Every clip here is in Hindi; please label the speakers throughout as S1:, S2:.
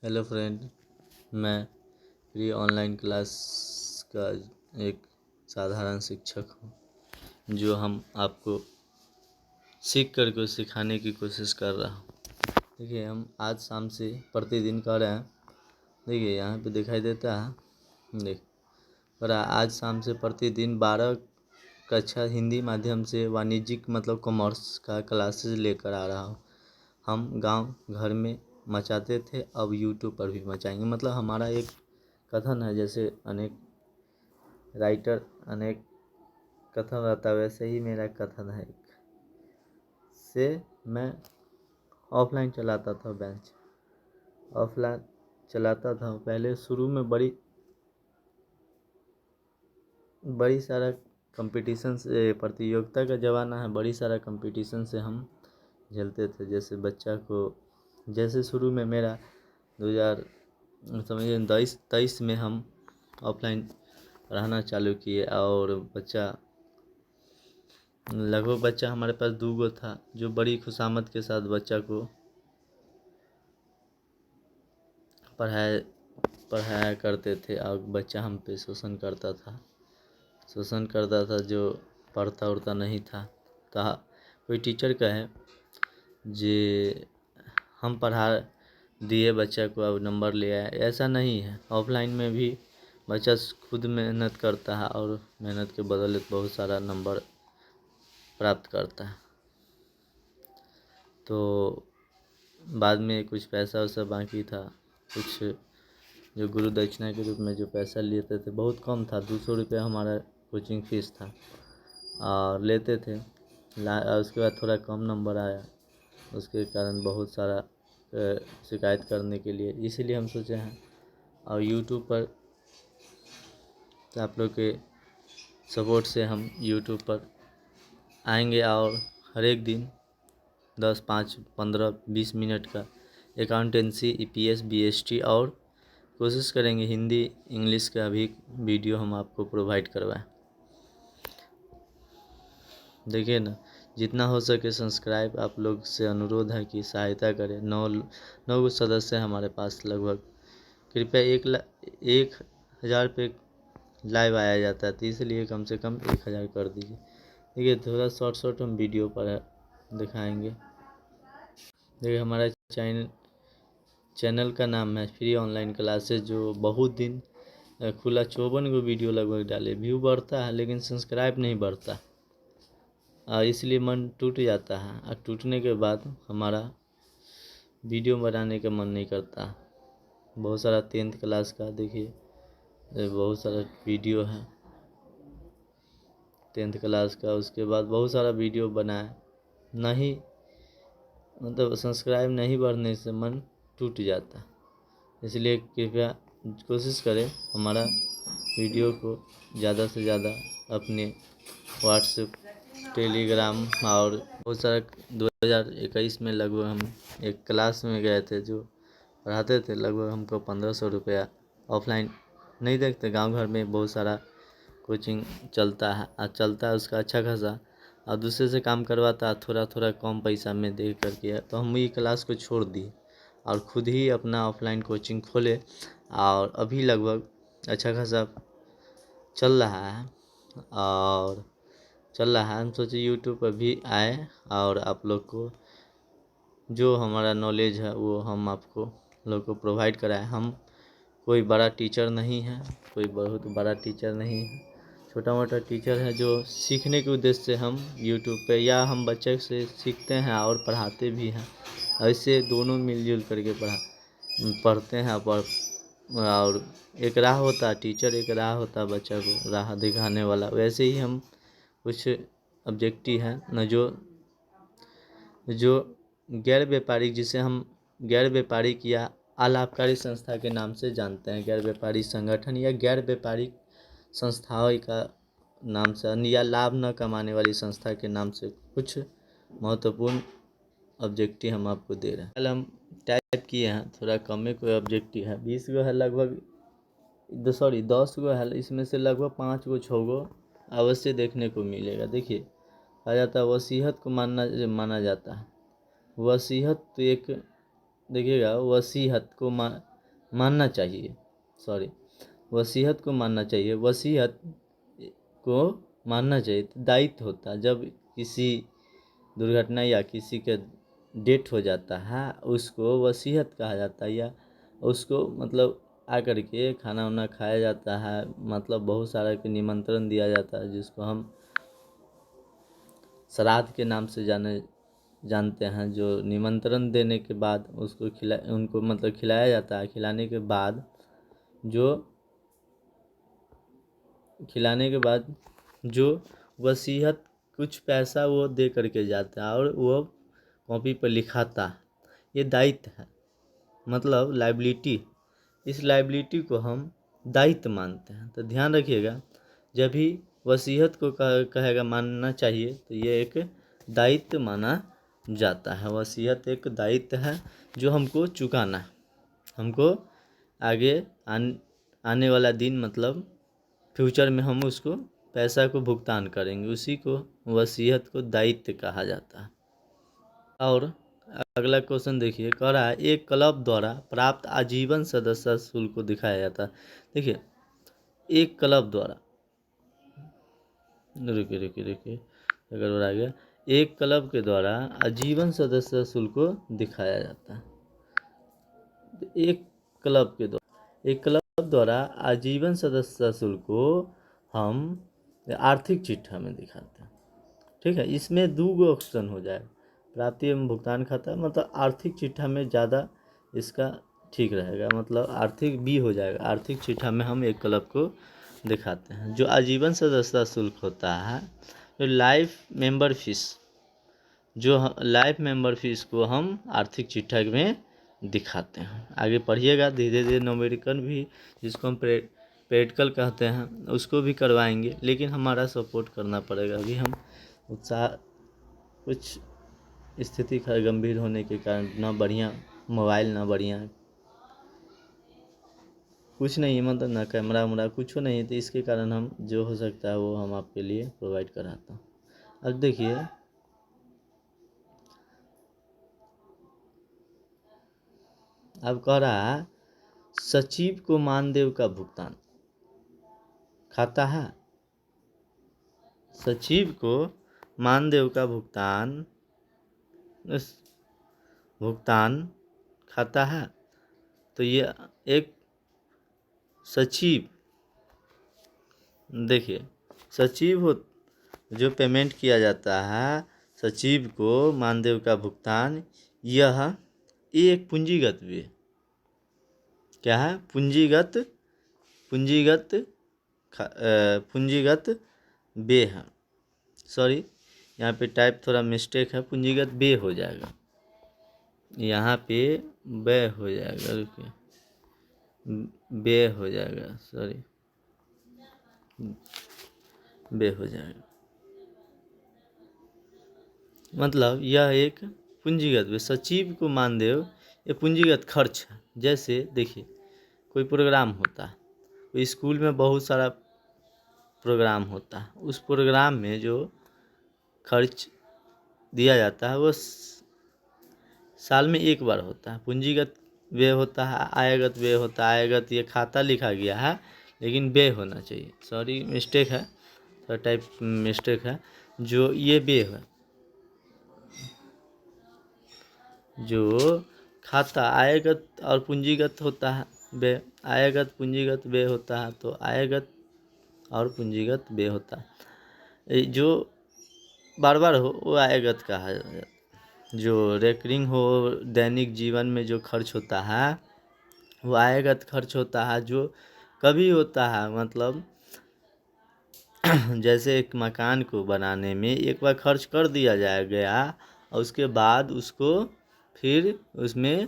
S1: हेलो फ्रेंड, मैं प्री ऑनलाइन क्लास का एक साधारण शिक्षक हूँ जो हम आपको सीख कर को सिखाने की कोशिश कर रहा हूँ। देखिए, हम आज शाम से प्रतिदिन कर रहे हैं। देखिए, यहाँ पे दिखाई देता है। देख पर आज शाम से प्रतिदिन 12 कक्षा हिंदी माध्यम से वाणिज्यिक मतलब कॉमर्स का क्लासेस लेकर आ रहा हूँ। हम गांव घर में मचाते थे, अब यूट्यूब पर भी मचाएंगे। मतलब हमारा एक कथन है, जैसे अनेक राइटर अनेक कथन रहता है, वैसे ही मेरा कथन है। से मैं ऑफलाइन चलाता था, बेंच ऑफलाइन चलाता था। पहले शुरू में बड़ी सारा कंपटीशन से, प्रतियोगिता का ज़माना है, बड़ी सारा कंपटीशन से हम झेलते थे। जैसे बच्चा को, जैसे शुरू में मेरा 2000 समझिए 23 में हम ऑफलाइन पढ़ाना चालू किए, और लगभग बच्चा हमारे पास 2 था, जो बड़ी खुशामद के साथ बच्चा को पढ़ाया करते थे। और बच्चा हम पे शोषण करता था, जो पढ़ता उड़ता नहीं था। कहा कोई टीचर कहे जे हम पढ़ा दिए बच्चा को, अब नंबर ले आए। ऐसा नहीं है, ऑफलाइन में भी बच्चा खुद मेहनत करता है और मेहनत के बदले बहुत सारा नंबर प्राप्त करता है। तो बाद में कुछ पैसा वैसा बाकी था, कुछ जो गुरु दक्षिणा के रूप में जो पैसा लेते थे, बहुत कम था, 200 रुपया हमारा कोचिंग फीस था और लेते थे। उसके बाद थोड़ा कम नंबर आया, उसके कारण बहुत सारा शिकायत करने के लिए, इसीलिए हम सोचे हैं और यूट्यूब पर आप लोग के सपोर्ट से हम यूट्यूब पर आएंगे और हर एक दिन 10, 5, 15, 20 मिनट का अकाउंटेंसी, ईपीएस, बीएसटी और कोशिश करेंगे हिंदी इंग्लिश का भी वीडियो हम आपको प्रोवाइड करवाएं। देखिए ना, जितना हो सके सब्सक्राइब, आप लोग से अनुरोध है कि सहायता करें। 9 सदस्य हमारे पास लगभग। कृपया 1,000 पे लाइव आया जाता है, तो इसलिए कम से कम 1,000 कर दीजिए। देखिए, थोड़ा शॉर्ट हम वीडियो पर दिखाएंगे। देखिए, हमारा चैनल का नाम है फ्री ऑनलाइन क्लासेस, जो बहुत दिन खुला 54 को वीडियो लगभग डाले। व्यू बढ़ता है लेकिन सब्सक्राइब नहीं बढ़ता, इसलिए मन टूट जाता है। और टूटने के बाद हमारा वीडियो बनाने का मन नहीं करता। बहुत सारा 10th क्लास का, देखिए बहुत सारा वीडियो है 10th क्लास का। उसके बाद बहुत सारा वीडियो बनाए, नहीं मतलब सब्सक्राइब नहीं बढ़ने से मन टूट जाता। इसलिए कृपया कोशिश करें हमारा वीडियो को ज़्यादा से ज़्यादा अपने व्हाट्सएप, टेलीग्राम और बहुत सारा 2021 में लगभग हम एक क्लास में गए थे जो पढ़ाते थे। लगभग हमको 1500 रुपया, ऑफलाइन नहीं देखते, गांव घर में बहुत सारा कोचिंग चलता है उसका अच्छा खासा, और दूसरे से काम करवाता थोड़ा थोड़ा कम पैसा में दे करके। तो हम ये क्लास को छोड़ दिए और ख़ुद ही अपना ऑफलाइन कोचिंग खोले, और अभी लगभग अच्छा खासा चल रहा है। हम सोचे यूट्यूब पर भी आए और आप लोग को जो हमारा नॉलेज है वो हम आपको लोग को प्रोवाइड कराएं। हम कोई बड़ा टीचर नहीं है, कोई बहुत बड़ा टीचर नहीं है, छोटा मोटा टीचर है जो सीखने के उद्देश्य से हम यूट्यूब पे, या हम बच्चे से सीखते हैं और पढ़ाते भी हैं। ऐसे दोनों मिलजुल करके पढ़ते हैं। और एक राह होता है टीचर, एक राह होता है बच्चा को राह दिखाने वाला। वैसे ही हम कुछ ऑब्जेक्टिव हैं न, जो गैर व्यापारिक, जिसे हम गैर व्यापारिक या अलाभकारी संस्था के नाम से जानते हैं। गैर व्यापारिक संगठन या गैर व्यापारिक संस्थाओं का नाम से, या लाभ न कमाने वाली संस्था के नाम से कुछ महत्वपूर्ण ऑब्जेक्टिव हम आपको दे रहे हैं। कल हम टाइप किए हैं, थोड़ा कम में कोई ऑब्जेक्टिव है, 20 गो है लगभग, 10 गो है, इसमें से लगभग 5 गो 6 गो अवश्य देखने को मिलेगा। देखिए, कहा जाता है वसीयत को माना जाता है। वसीयत तो एक देखिएगा, वसीयत को मानना चाहिए, सॉरी, वसीयत को मानना चाहिए, वसीयत को मानना चाहिए। तो दायित्व होता है, जब किसी दुर्घटना या किसी के डेथ हो जाता है उसको वसीयत कहा जाता है, या उसको मतलब आकर के खाना वाना खाया जाता है, मतलब बहुत सारा के निमंत्रण दिया जाता है, जिसको हम श्राद्ध के नाम से जानते हैं। जो निमंत्रण देने के बाद उसको उनको मतलब खिलाया जाता है। जो खिलाने के बाद जो वसीयत कुछ पैसा वो दे करके जाता है और वो कॉपी पर लिखाता है। ये दायित्व है, मतलब लाइबिलिटी। इस लाइबिलिटी को हम दायित्व मानते हैं। तो ध्यान रखिएगा, जब भी वसीयत को कहेगा मानना चाहिए, तो ये एक दायित्व माना जाता है। वसीयत एक दायित्व है जो हमको चुकाना है, हमको आगे आने वाला दिन, मतलब फ्यूचर में हम उसको पैसा को भुगतान करेंगे, उसी को वसीयत को दायित्व कहा जाता है। और अगला क्वेश्चन देखिए, कह रहा है एक क्लब द्वारा प्राप्त आजीवन सदस्य शुल्क को दिखाया जाता है। देखिए, एक क्लब द्वारा, रुकिए अगर हो गया, एक क्लब के द्वारा आजीवन सदस्य शुल्क को दिखाया जाता है। एक क्लब द्वारा आजीवन सदस्य शुल्क को हम आर्थिक चिट्ठा में दिखाते हैं। ठीक है, इसमें दो ऑप्शन हो जाए, प्राप्ति एवं भुगतान खाता, मतलब आर्थिक चिट्ठा में ज़्यादा इसका ठीक रहेगा, मतलब आर्थिक बी हो जाएगा। आर्थिक चिट्ठा में हम एक क्लब को दिखाते हैं। जो आजीवन सदस्यता शुल्क होता है, जो लाइफ मेंबर फीस को हम आर्थिक चिट्ठा में दिखाते हैं। आगे पढ़िएगा, धीरे धीरे न्यूमेरिकल भी, जिसको हम प्रैक्टिकल कहते हैं, उसको भी करवाएंगे, लेकिन हमारा सपोर्ट करना पड़ेगा। अभी हम उत्साह कुछ स्थिति गंभीर होने के कारण ना बढ़िया मोबाइल, ना बढ़िया कुछ नहीं, मतलब ना कैमरा वैमरा कुछ नहीं, तो इसके कारण हम जो हो सकता है वो हम आपके लिए प्रोवाइड कराता हूँ। अब देखिए, अब कह रहा है सचिव को मानदेय का भुगतान खाता है। सचिव को मानदेय का भुगतान खाता है। तो ये एक सचिव, देखिए, सचिव हो जो पेमेंट किया जाता है, सचिव को मानदेय का भुगतान, यह एक पूंजीगत व्यय, क्या है, पूंजीगत व्यय है। सॉरी, यहाँ पे टाइप थोड़ा मिस्टेक है, पूंजीगत व्यय हो जाएगा, यहाँ पे व्यय हो जाएगा, रुकिए, व्यय हो जाएगा, सॉरी, व्यय हो जाएगा, मतलब यह एक पूंजीगत व्यय। सचिव को मानदेय ये पूंजीगत खर्च है। जैसे देखिए, कोई प्रोग्राम होता है, कोई स्कूल में बहुत सारा प्रोग्राम होता है, उस प्रोग्राम में जो खर्च दिया जाता है वो साल में एक बार होता है। पूंजीगत व्यय होता है, आयगत व्यय होता है। आयगत ये खाता लिखा गया है, लेकिन व्यय होना चाहिए, सॉरी मिस्टेक है, थोड़ा टाइप मिस्टेक है। जो ये व्यय है, जो खाता आयगत और पूंजीगत होता है व्यय, आयगत पूंजीगत व्यय होता है, तो आयगत और पूंजीगत व्यय होता है। जो बार बार हो वो आयगत कहा जाता है। जो रेकरिंग हो, दैनिक जीवन में जो खर्च होता है वो आयगत खर्च होता है। जो कभी होता है, मतलब जैसे एक मकान को बनाने में एक बार खर्च कर दिया गया और उसके बाद उसको फिर उसमें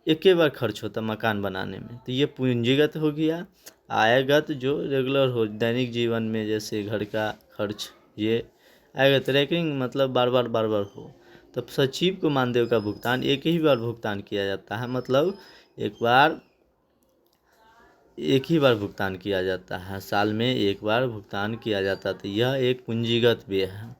S1: एक ही बार खर्च होता मकान बनाने में, तो ये पूंजीगत हो गया। आयगत जो रेगुलर हो दैनिक जीवन में, जैसे घर का खर्च, ये आयगत। रेकरिंग मतलब बार बार हो। तब सचिव को मानदेय का भुगतान एक ही बार भुगतान किया जाता है, मतलब एक ही बार भुगतान किया जाता है, साल में एक बार भुगतान किया जाता है। तो यह एक पूंजीगत व्यय है।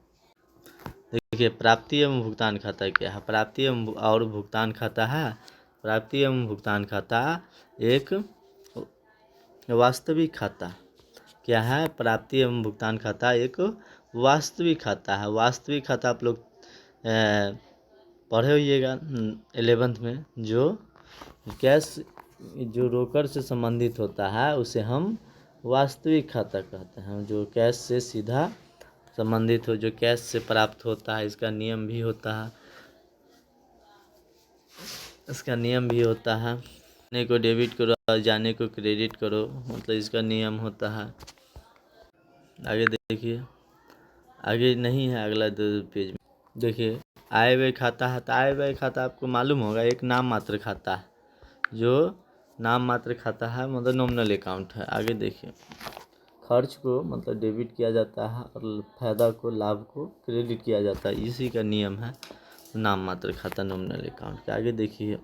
S1: देखिए प्राप्ति एवं भुगतान खाता क्या है। प्राप्ति एवं और भुगतान खाता है। प्राप्ति एवं भुगतान खाता एक वास्तविक खाता क्या है। प्राप्ति एवं भुगतान खाता एक वास्तविक खाता है। वास्तविक खाता आप लोग पढ़े होइएगा 11th में, जो कैश जो रोकड़ से संबंधित होता है उसे हम वास्तविक खाता कहते हैं। जो कैश से सीधा संबंधित हो, जो कैश से प्राप्त होता है, इसका नियम भी होता है। आने को डेबिट करो और जाने को क्रेडिट करो, मतलब इसका नियम होता है। आगे देखिए, आगे नहीं है, अगला पेज में देखिए आय व्यय खाता है। तो आय व्यय खाता आपको मालूम होगा एक नाम मात्र खाता है, जो नाम मात्र खाता है, मतलब नॉमिनल अकाउंट है। आगे देखिए खर्च को मतलब डेबिट किया जाता है और फायदा को, लाभ को क्रेडिट किया जाता है। इसी का नियम है नाम मात्र खाता, नॉमिनल अकाउंट के। आगे देखिए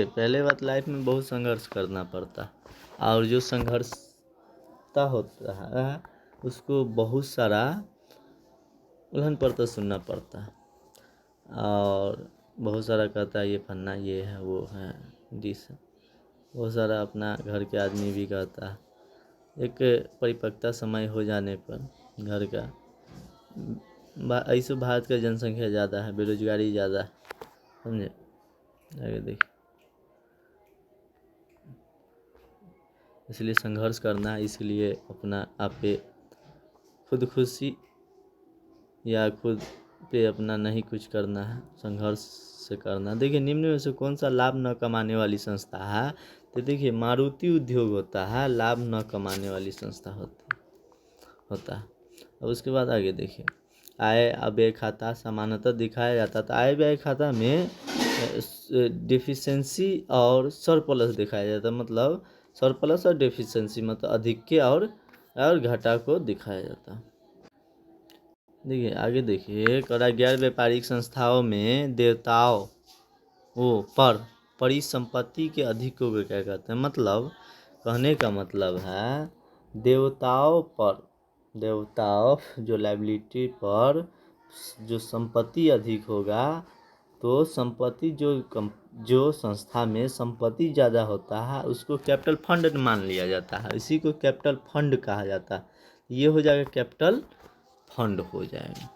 S1: पहले बात, लाइफ में बहुत संघर्ष करना पड़ता है और जो संघर्षता होता है उसको बहुत सारा उलझन पड़ता सुनना पड़ता है और बहुत सारा कहता है ये फन्ना, ये है, वो है, डिस है। बहुत सारा अपना घर के आदमी भी कहता है। एक परिपक्वता समय हो जाने पर घर का ऐसे भारत का जनसंख्या ज़्यादा है, बेरोजगारी ज़्यादा है, समझे। आगे देखिए इसलिए संघर्ष करना है, इसलिए अपना आप पे खुदकुशी या खुद पे अपना नहीं कुछ करना है, संघर्ष से करना। देखिए निम्न में से कौन सा लाभ न कमाने वाली संस्था है। तो देखिए मारुति उद्योग होता है, लाभ न कमाने वाली संस्था होता है। अब उसके बाद आगे देखिए आय व्यय खाता सामान्यतः दिखाया जाता है। तो आय व्यय खाता में डिफिशेंसी और सरप्लस दिखाया जाता है, मतलब सरप्लस और डिफिशेंसी मतलब अधिक और घाटा को दिखाया जाता है। देखिए आगे देखिए गैर व्यापारिक संस्थाओं में देवताओं पर परिसंपत्ति के अधिक को क्या कहते हैं। मतलब कहने का मतलब है देवताओं जो लायबिलिटी पर जो संपत्ति अधिक होगा, तो संपत्ति जो संस्था में संपत्ति ज़्यादा होता है उसको कैपिटल फंड मान लिया जाता है। इसी को कैपिटल फंड कहा जाता है। ये हो जाएगा कैपिटल फंड हो जाएगा।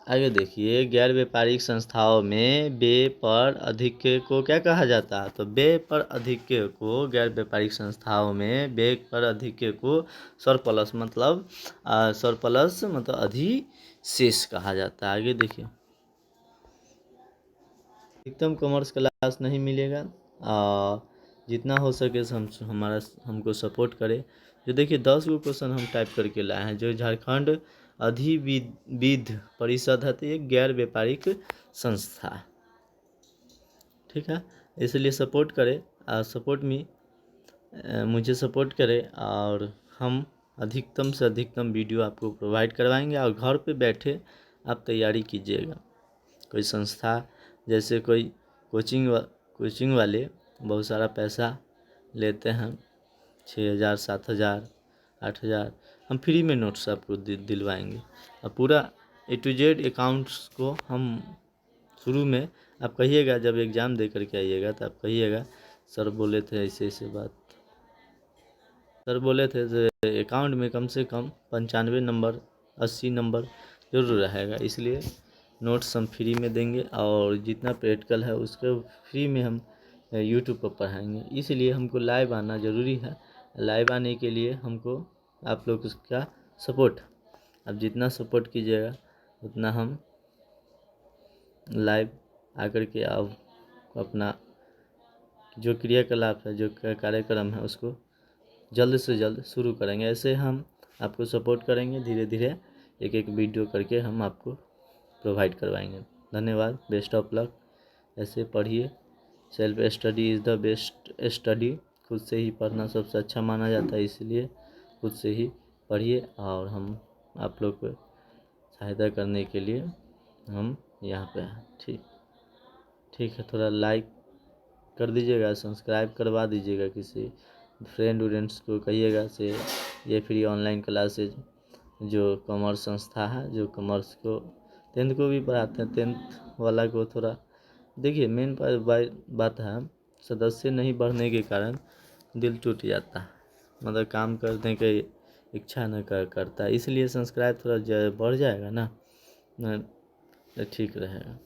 S1: आगे देखिए गैर व्यापारिक संस्थाओं में व्यय पर अधिक को क्या कहा जाता है। तो व्यय पर अधिक को गैर व्यापारिक संस्थाओं में व्यय पर अधिक को सरप्लस मतलब अधिशेष कहा जाता है। आगे देखिए एकदम कॉमर्स क्लास नहीं मिलेगा, जितना हो सके हमको सपोर्ट करें। जो देखिए 10 गो क्वेश्चन हम टाइप करके लाए हैं। जो झारखंड अधिविद्य परिषद है, तो एक गैर व्यापारिक संस्था, ठीक है। इसलिए सपोर्ट करें मुझे सपोर्ट करें और हम अधिकतम से अधिकतम वीडियो आपको प्रोवाइड करवाएंगे और घर पे बैठे आप तैयारी कीजिएगा। कोई संस्था जैसे कोई कोचिंग वाले बहुत सारा पैसा लेते हैं, 6,000 7,000 8,000, हम फ्री में नोट्स आपको दिलवाएंगे। और पूरा A to Z अकाउंट्स को हम शुरू में आप कहिएगा, जब एग्ज़ाम दे करके आइएगा तो आप कहिएगा सर बोले थे ऐसे ऐसे बात, सर बोले थे अकाउंट में कम से कम 95 नंबर 80 नंबर जरूर रहेगा। इसलिए नोट्स हम फ्री में देंगे और जितना प्रैक्टिकल है उसको फ्री में हम यूट्यूब पर पढ़ाएंगे। इसलिए हमको लाइव आना ज़रूरी है। लाइव आने के लिए हमको आप लोग उसका सपोर्ट, अब जितना सपोर्ट कीजिएगा उतना हम लाइव आकर के आप अपना जो क्रियाकलाप है, जो कार्यक्रम है, उसको जल्द से जल्द शुरू करेंगे। ऐसे हम आपको सपोर्ट करेंगे, धीरे धीरे एक एक वीडियो करके हम आपको प्रोवाइड करवाएंगे। धन्यवाद, बेस्ट ऑफ लक। ऐसे पढ़िए, self study is the best study. खुद से ही पढ़ना सबसे अच्छा माना जाता है, इसलिए खुद से ही पढ़िए और हम आप लोग को सहायता करने के लिए हम यहाँ पे हैं। ठीक है, थोड़ा लाइक कर दीजिएगा, सब्सक्राइब करवा दीजिएगा, किसी फ्रेंड उरेंड्स को कहिएगा से ये फ्री ऑनलाइन क्लासेज जो कॉमर्स संस्था है, जो कॉमर्स को 10th को भी पढ़ाते हैं, 10th वाला को थोड़ा देखिए। मेन बात है, सदस्य नहीं बढ़ने के कारण दिल टूट जाता है, मतलब काम करने की इच्छा न करता, इसलिए सब्सक्राइब थोड़ा बढ़ जाएगा ना, तो ठीक रहेगा।